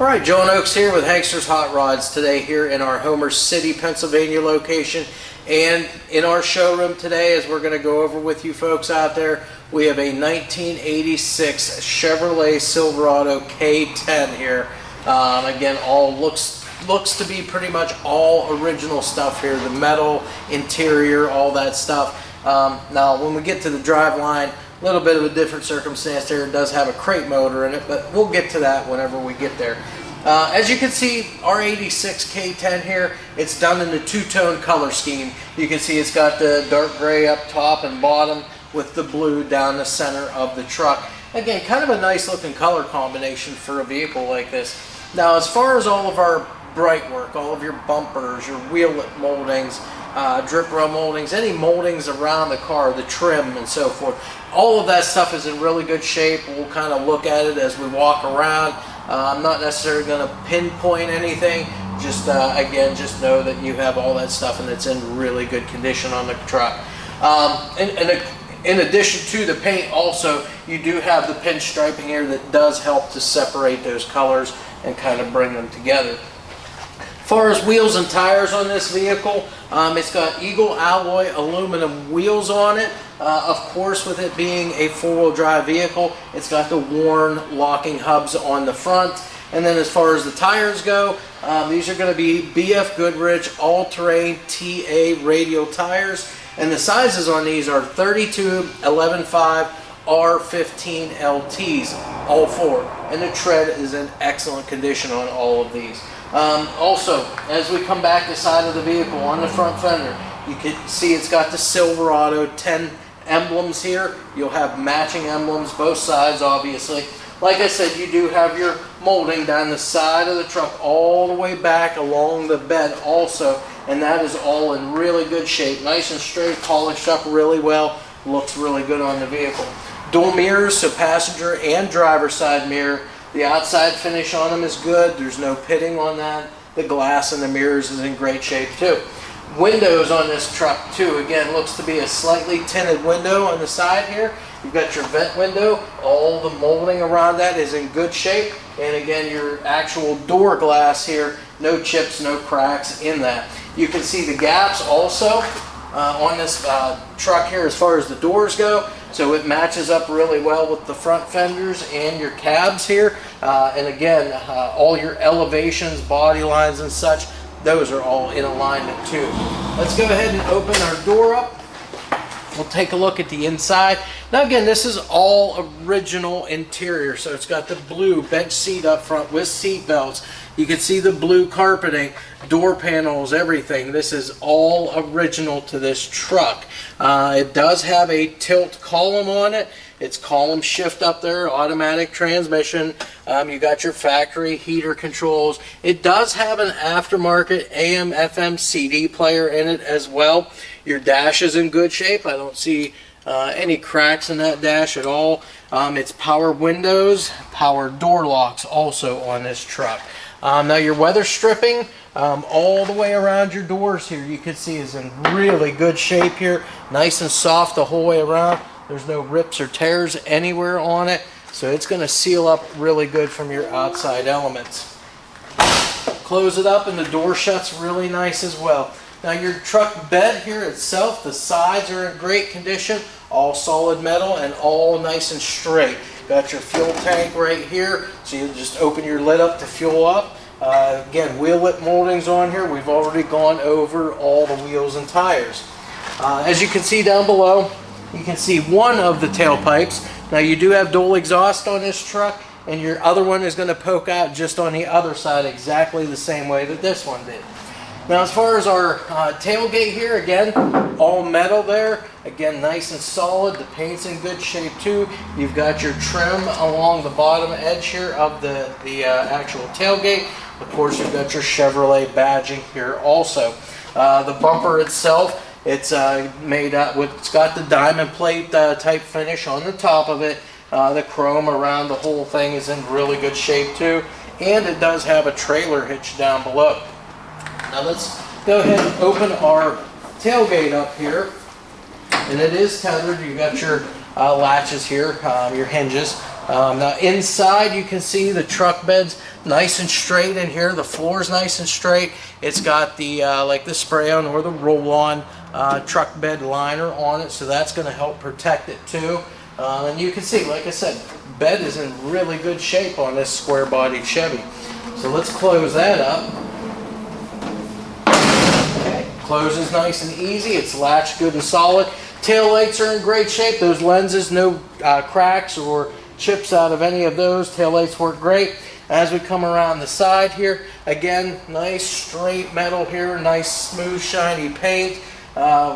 Alright, John Oakes here with Hankster's Hot Rods today here in our Homer City, Pennsylvania location. And in our showroom today, as we're going to go over with you folks out there, we have a 1986 Chevrolet Silverado K10 here. Again, all looks to be pretty much all original stuff here. The metal, interior, all that stuff. Now, when we get to the drive line, a little bit of a different circumstance there. It does have a crate motor in it, but we'll get to that whenever we get there. As you can see, our 86 K10 here, it's done in the two-tone color scheme. You can see it's got the dark gray up top and bottom with the blue down the center of the truck. Again, kind of a nice looking color combination for a vehicle like this. Now, as far as all of our bright work, all of your bumpers, your wheel lip moldings, drip rail moldings, any moldings around the car, the trim and so forth, all of that stuff is in really good shape. We'll kind of look at it as we walk around. I'm not necessarily going to pinpoint anything, just again, just know that you have all that stuff and it's in really good condition on the truck. In addition to the paint, also you do have the pinstriping here that does help to separate those colors and kind of bring them together. As far as wheels and tires on this vehicle, it's got Eagle alloy aluminum wheels on it. Of course, with it being a four-wheel drive vehicle, it's got the worn locking hubs on the front. And then as far as the tires go, these are going to be BFGoodrich all-terrain TA radial tires. And the sizes on these are 32, 11.5, R15 LTs, all four. And the tread is in excellent condition on all of these. Also, as we come back the side of the vehicle on the front fender, you can see it's got the Silverado 10 emblems here. You'll have matching emblems both sides, obviously. Like I said, you do have your molding down the side of the truck all the way back along the bed also, and that is all in really good shape. Nice and straight, polished up really well. Looks really good on the vehicle. Dual mirrors, so passenger and driver side mirror. The outside finish on them is good. There's no pitting on that. The glass in the mirrors is in great shape too. Windows on this truck too, again, looks to be a slightly tinted window on the side here. You've got your vent window. All the molding around that is in good shape. And again, your actual door glass here, no chips, no cracks in that. You can see the gaps also on this truck here as far as the doors go. So it matches up really well with the front fenders and your cabs here. And again, all your elevations, body lines and such, those are all in alignment too. Let's go ahead and open our door up. We'll take a look at the inside. Now again, this is all original interior. So it's got the blue bench seat up front with seat belts. You can see the blue carpeting, door panels, everything. This is all original to this truck. It does have a tilt column on it. It's column shift up there, automatic transmission. You got your factory heater controls. It does have an aftermarket AM FM CD player in it as well. Your dash is in good shape. I don't see any cracks in that dash at all. It's power windows, power door locks also on this truck. Now your weather stripping all the way around your doors here, you can see is in really good shape here. Nice and soft the whole way around. There's no rips or tears anywhere on it. So it's going to seal up really good from your outside elements. Close it up and the door shuts really nice as well. Now your truck bed here itself, the sides are in great condition. All solid metal and all nice and straight. Got your fuel tank right here, so you just open your lid up to fuel up. Again, wheel lip moldings on here. We've already gone over all the wheels and tires. As you can see down below, you can see one of the tailpipes. Now you do have dual exhaust on this truck, and your other one is going to poke out just on the other side exactly the same way that this one did. Now as far as our tailgate here, again, all metal there. Again, nice and solid. The paint's in good shape too. You've got your trim along the bottom edge here of the actual tailgate. Of course, you've got your Chevrolet badging here also. The bumper itself, it's made up with, it's got the diamond plate type finish on the top of it. The chrome around the whole thing is in really good shape too. And it does have a trailer hitch down below. Now let's go ahead and open our tailgate up here. And it is tethered. You got your latches here, your hinges. Now inside you can see the truck bed's nice and straight in here. The floor is nice and straight. It's got the like the spray-on or the roll-on truck bed liner on it, so that's going to help protect it too. And you can see, like I said, bed is in really good shape on this square-bodied Chevy. So let's close that up. Okay, closes nice and easy. It's latched good and solid. Tail lights are in great shape. Those lenses, no cracks or chips out of any of those. Tail lights work great. As we come around the side here, again, nice straight metal here, nice smooth shiny paint.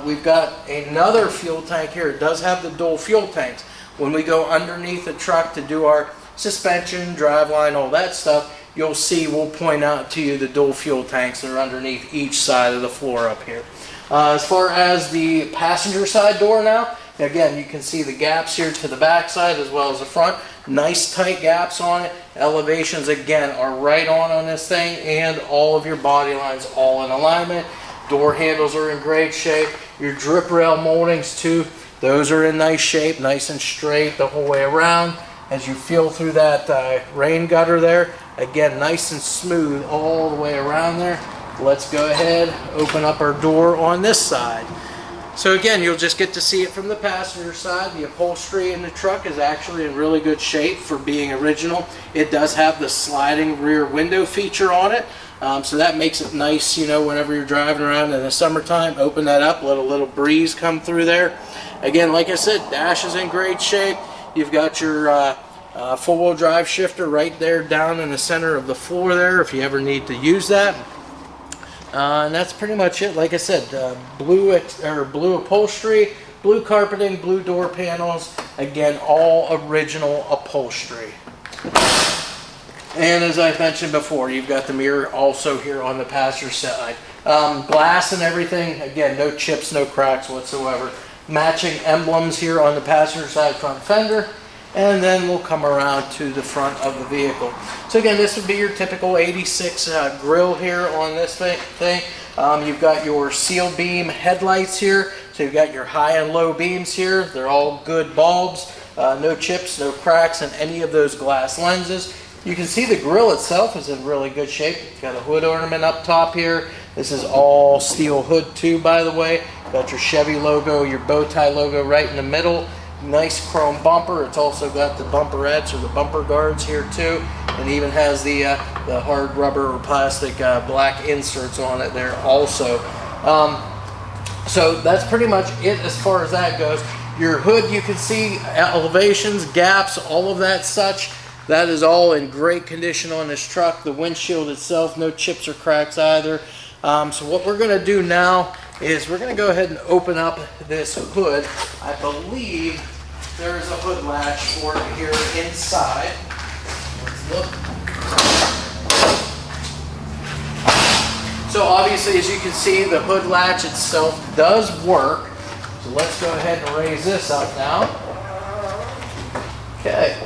We've got another fuel tank here. It does have the dual fuel tanks. When we go underneath the truck to do our suspension, driveline, all that stuff, you'll see, we'll point out to you the dual fuel tanks that are underneath each side of the floor up here. As far as the passenger side door now, again, you can see the gaps here to the back side as well as the front. Nice tight gaps on it. Elevations, again, are right on this thing, and all of your body lines all in alignment. Door handles are in great shape. Your drip rail moldings too, those are in nice shape, nice and straight the whole way around. As you feel through that rain gutter there, again, nice and smooth all the way around there. Let's go ahead, open up our door on this side. So again, you'll just get to see it from the passenger side. The upholstery in the truck is actually in really good shape for being original. It does have the sliding rear window feature on it. So that makes it nice, you know, whenever you're driving around in the summertime. Open that up, let a little breeze come through there. Again, like I said, dash is in great shape. You've got your four-wheel drive shifter right there down in the center of the floor there if you ever need to use that. And that's pretty much it. Like I said, blue upholstery, blue carpeting, blue door panels. Again, all original upholstery. And as I mentioned before, you've got the mirror also here on the passenger side. Glass and everything, again, no chips, no cracks whatsoever. Matching emblems here on the passenger side front fender. And then we'll come around to the front of the vehicle. So again, this would be your typical 86 grille here on this thing. You've got your seal beam headlights here. So you've got your high and low beams here. They're all good bulbs. No chips, no cracks in any of those glass lenses. You can see the grille itself is in really good shape. It's got a hood ornament up top here. This is all steel hood too, by the way. Got your Chevy logo, your bow tie logo right in the middle. Nice chrome bumper. It's also got the bumperettes or the bumper guards here too, and even has the hard rubber or plastic black inserts on it there also. So that's pretty much it as far as that goes. Your hood, you can see elevations, gaps, all of that such. That is all in great condition on this truck. The windshield itself, no chips or cracks either. So what we're going to do now is we're going to go ahead and open up this hood. I believe there's a hood latch for it here inside. Let's look. So obviously, as you can see, the hood latch itself does work. So let's go ahead and raise this up now. Okay.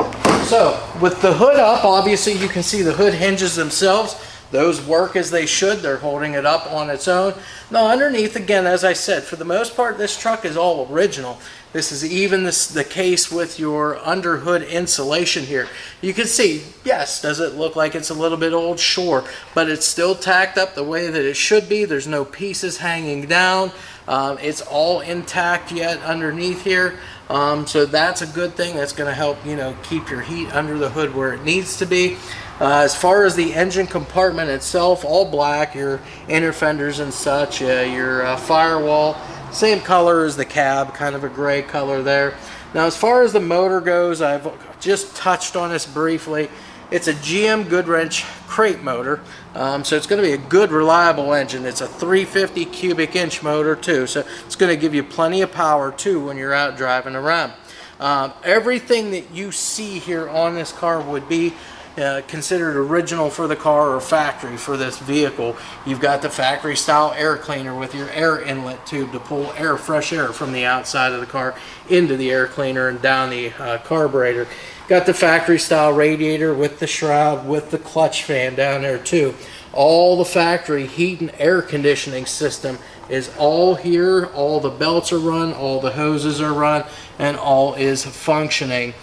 So with the hood up, obviously you can see the hood hinges themselves. Those work as they should. They're holding it up on its own. Now underneath, again, as I said, for the most part, this truck is all original. This is even the case with your under hood insulation here. You can see, yes, does it look like it's a little bit old? Sure, but it's still tacked up the way that it should be. There's no pieces hanging down. It's all intact yet underneath here. So that's a good thing. That's going to help, you know, keep your heat under the hood where it needs to be. As far as the engine compartment itself, all black, your inner fenders and such, your firewall, same color as the cab, kind of a gray color there. Now as far as the motor goes, I've just touched on this briefly. It's a GM Goodrich crate motor, so it's going to be a good reliable engine. It's a 350 cubic inch motor too, so it's going to give you plenty of power too when you're out driving around. Everything that you see here on this car would be considered original for the car or factory for this vehicle. You've got the factory style air cleaner with your air inlet tube to pull air, fresh air from the outside of the car into the air cleaner and down the carburetor. Got the factory style radiator with the shroud with the clutch fan down there too. All the factory heat and air conditioning system is all here. All the belts are run, all the hoses are run, and all is functioning.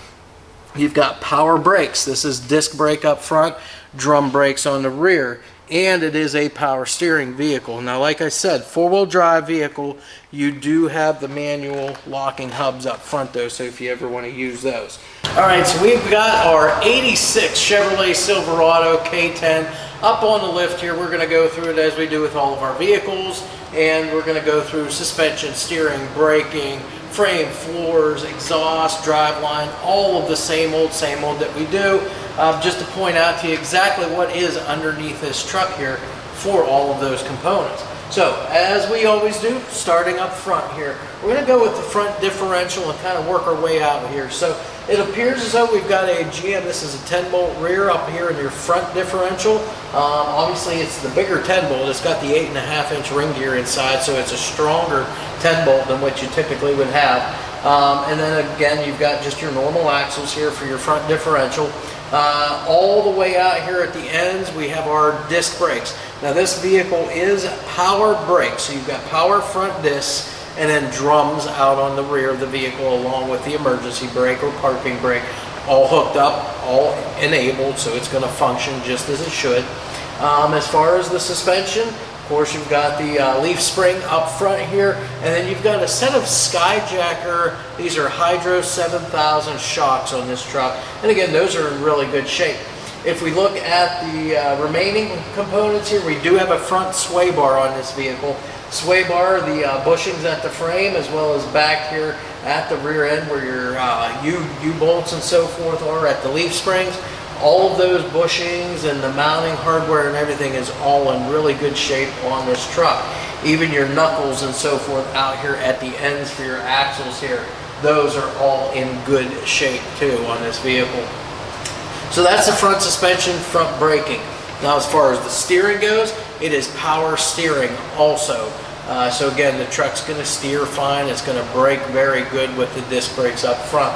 You've got power brakes. This is disc brake up front, drum brakes on the rear, and it is a power steering vehicle. Now, like I said, four-wheel drive vehicle, you do have the manual locking hubs up front though, so if you ever want to use those. All right, so we've got our 86 Chevrolet Silverado K10 up on the lift here. We're going to go through it as we do with all of our vehicles, and we're going to go through suspension, steering, braking, frame, floors, exhaust, driveline, all of the same old that we do. Just to point out to you exactly what is underneath this truck here for all of those components. So, as we always do, starting up front here, we're going to go with the front differential and kind of work our way out here. So, it appears as though we've got a GM, this is a 10-bolt rear up here in your front differential. Obviously, it's the bigger 10-bolt. It's got the 8.5-inch ring gear inside, so it's a stronger 10-bolt than what you typically would have. And then again, you've got just your normal axles here for your front differential. All the way out here at the ends, we have our disc brakes. Now, this vehicle is power brakes, so you've got power front discs and then drums out on the rear of the vehicle along with the emergency brake or parking brake, all hooked up, all enabled, so it's going to function just as it should. As far as the suspension, of course, you've got the leaf spring up front here, and then you've got a set of Skyjacker. These are Hydro 7000 shocks on this truck, and again, those are in really good shape. If we look at the remaining components here, we do have a front sway bar on this vehicle. Sway bar, the bushings at the frame, as well as back here at the rear end where your U-bolts and so forth are at the leaf springs. All of those bushings and the mounting hardware and everything is all in really good shape on this truck. Even your knuckles and so forth out here at the ends for your axles here, those are all in good shape too on this vehicle. So that's the front suspension, front braking. Now, as far as the steering goes, it is power steering also. So again, the truck's going to steer fine. It's going to brake very good with the disc brakes up front.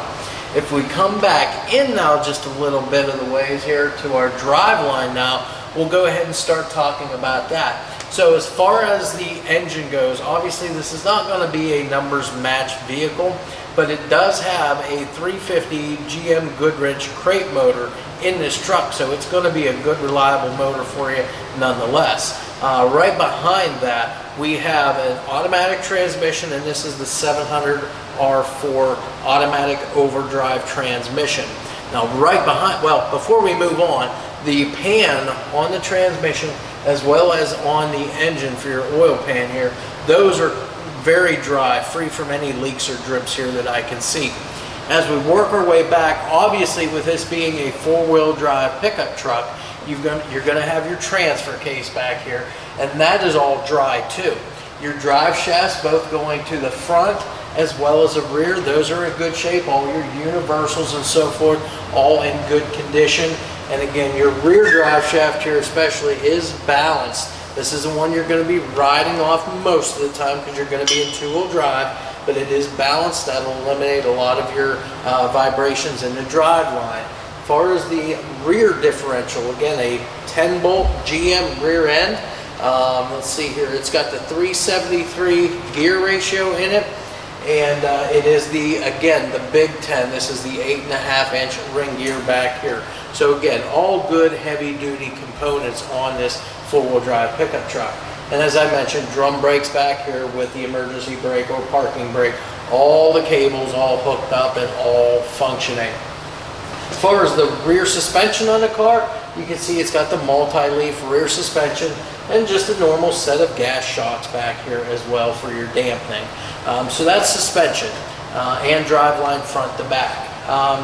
If we come back in now just a little bit of the ways here to our driveline now, we'll go ahead and start talking about that. So as far as the engine goes, obviously this is not going to be a numbers match vehicle, but it does have a 350 GM Goodrich crate motor in this truck, so it's going to be a good reliable motor for you nonetheless. Right behind that we have an automatic transmission, and this is the 700R4 automatic overdrive transmission. Now right behind, well, before we move on, the pan on the transmission as well as on the engine for your oil pan here, those are very dry, free from any leaks or drips here that I can see. As we work our way back, obviously with this being a four-wheel drive pickup truck, you're going to have your transfer case back here, and that is all dry too. Your drive shafts, both going to the front as well as the rear, those are in good shape. All your universals and so forth, all in good condition. And again, your rear drive shaft here especially is balanced. This is the one you're going to be riding off most of the time because you're going to be in two-wheel drive, but it is balanced. That'll eliminate a lot of your vibrations in the drive line. As far as the rear differential, again, a 10-bolt GM rear end. Let's see here, it's got the 373 gear ratio in it, and it is again the big 10. This is the 8.5-inch ring gear back here. So again, all good heavy-duty components on this four-wheel drive pickup truck. And as I mentioned, drum brakes back here with the emergency brake or parking brake, all the cables all hooked up and all functioning. As far as the rear suspension on the car, you can see it's got the multi-leaf rear suspension and just a normal set of gas shocks back here as well for your dampening. So that's suspension and driveline front to back.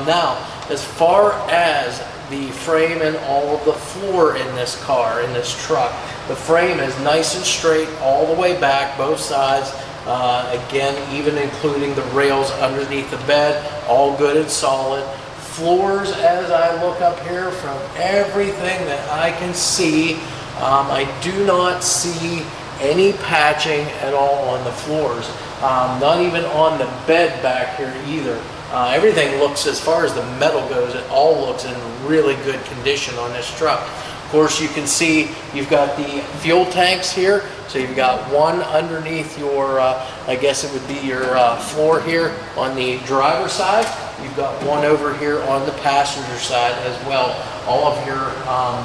Now, as far as the frame and all of the floor in this car, in this truck, the frame is nice and straight all the way back, both sides. Again, even including the rails underneath the bed, all good and solid. Floors, as I look up here, from everything that I can see, I do not see any patching at all on the floors. Not even on the bed back here either. Everything looks, as far as the metal goes, it all looks in really good condition on this truck. Of course, you can see you've got the fuel tanks here. So you've got one underneath your, I guess it would be your floor here on the driver's side. You've got one over here on the passenger side as well. All of your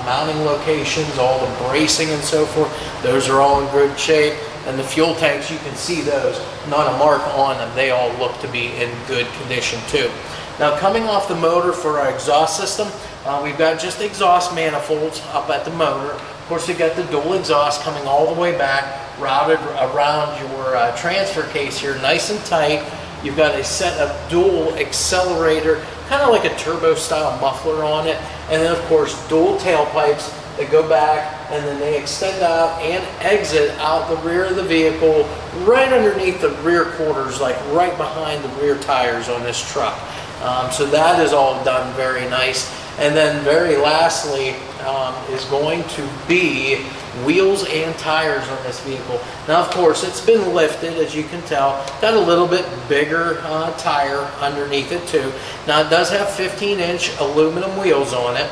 mounting locations, all the bracing and so forth, those are all in good shape. And the fuel tanks, you can see those, not a mark on them. They all look to be in good condition too. Now, coming off the motor for our exhaust system, we've got just exhaust manifolds up at the motor. Of course, you've got the dual exhaust coming all the way back, routed around your transfer case here, nice and tight. You've got a set of dual accelerator, kind of like a turbo style muffler on it. And then of course, dual tailpipes that go back and then they extend out and exit out the rear of the vehicle, right underneath the rear quarters, like right behind the rear tires on this truck. So that is all done very nice. And then very lastly is going to be wheels and tires on this vehicle. Now, of course, it's been lifted, as you can tell. Got a little bit bigger tire underneath it too. Now, it does have 15-inch aluminum wheels on it.